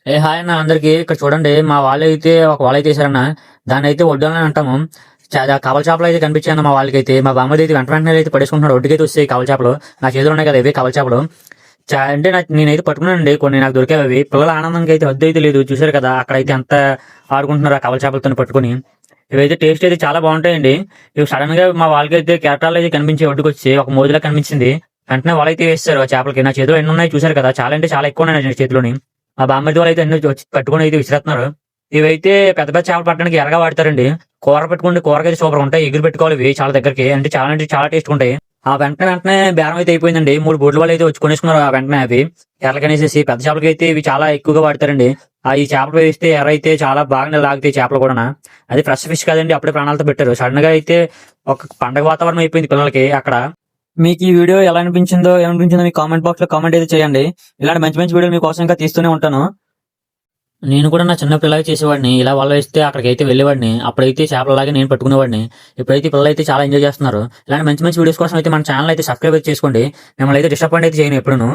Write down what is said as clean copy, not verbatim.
Hi అన్న అందరికి. ఇక్కడ చూడండి, మా వాళ్ళు అయితే ఒక వల అయితే వేసారన్న. దాన్ని అయితే వడ్డాలని అంటాము. కవల చేపలు అయితే కనిపించాయన్న మా వాళ్ళకైతే. మా బామ్మది అయితే వెంట వెంటనే అయితే పడేసుకుంటున్నాడు. ఒడ్డుకైతే వస్తాయి కవల చేపలు. నా చేతులు ఉన్నాయి కదా ఇవి కవల చేపలు. అంటే నేనైతే పట్టుకున్నానండి, కొన్ని నాకు దొరికాయి అవి. పిల్లల ఆనందానికి అయితే హద్దు అయితే లేదు. చూసారు కదా అక్కడైతే ఎంత ఆడుకుంటున్నారు ఆ కవల చేపలతో పట్టుకుని. ఇవైతే టేస్ట్ అయితే చాలా బాగుంటాయండి. ఇవి సడన్ గా మా వాళ్ళకైతే కెరటాలు అయితే కనిపించి ఒడ్డుకు వచ్చి ఒక మోజులా కనిపించింది. వెంటనే వాళ్ళైతే వేస్తారు ఆ చేపలకి. నా చేతిలో ఎన్ని ఉన్నాయి చూసారు కదా, చాలా అంటే చాలా ఎక్కువ ఉన్నాయి నా చేతిలోని. మా బామ్మర్ది వాళ్ళు అయితే అన్ని వచ్చి పట్టుకొని అయితే విసిరేస్తున్నారు. ఇవైతే పెద్ద పెద్ద చేపలు పట్టడానికి ఎరగా వాడతారండి. కూర పెట్టుకుంటే కూరకైతే సూపర్ ఉంటాయి. ఎగురు పెట్టుకోవాలి ఇవి చాలా దగ్గరికి, అంటే చాలా టేస్ట్ ఉంటాయి. ఆ వెంటనే బేరం అయితే అయిపోయిందండి. 3 బోట్ల వాళ్ళు అయితే వచ్చి కొనేసుకున్నారు ఆ వెంటనే అవి. ఎర్రకనేసేసి పెద్ద చేపలకి అయితే ఇవి చాలా ఎక్కువగా వాడతారండి. ఈ చేపలు వేస్తే ఎర్ర అయితే చాలా బాగా లాగుతాయి చేపలు కూడా. అది ఫ్రెష్ ఫిష్ కాదండి, అప్పుడే ప్రాణాలతో పెట్టారు. సడన్ గా అయితే ఒక పండగ వాతావరణం అయిపోయింది పిల్లలకి అక్కడ. మీకు ఈ వీడియో ఎలా అనిపించిందో ఏమనిపించిందో మీ కామెంట్ బాక్స్ లో కామెంట్ అయితే చేయండి. ఇలాంటి మంచి మంచి వీడియోలు మీకోసం ఇంకా తీస్తూనే ఉంటాను. నేను కూడా నా చిన్నప్పుడు ఇలాగే చేసేవాడిని. ఇలా వల్ల వేస్తే అక్కడికి అయితే వెళ్ళేవాడిని. అప్పుడైతే చేపలలాగే నేను పట్టుకునేవాడిని. ఇప్పుడైతే పిల్లలు అయితే చాలా ఎంజాయ్ చేస్తున్నారు. ఇలాంటి మంచి మంచి వీడియోస్ కోసం అయితే మన ఛానల్ అయితే సబ్స్క్రైబ్ చేసుకోండి. మిమ్మల్ని అయితే డిసప్పాయింట్ అయితే చేయను ఎప్పుడూ.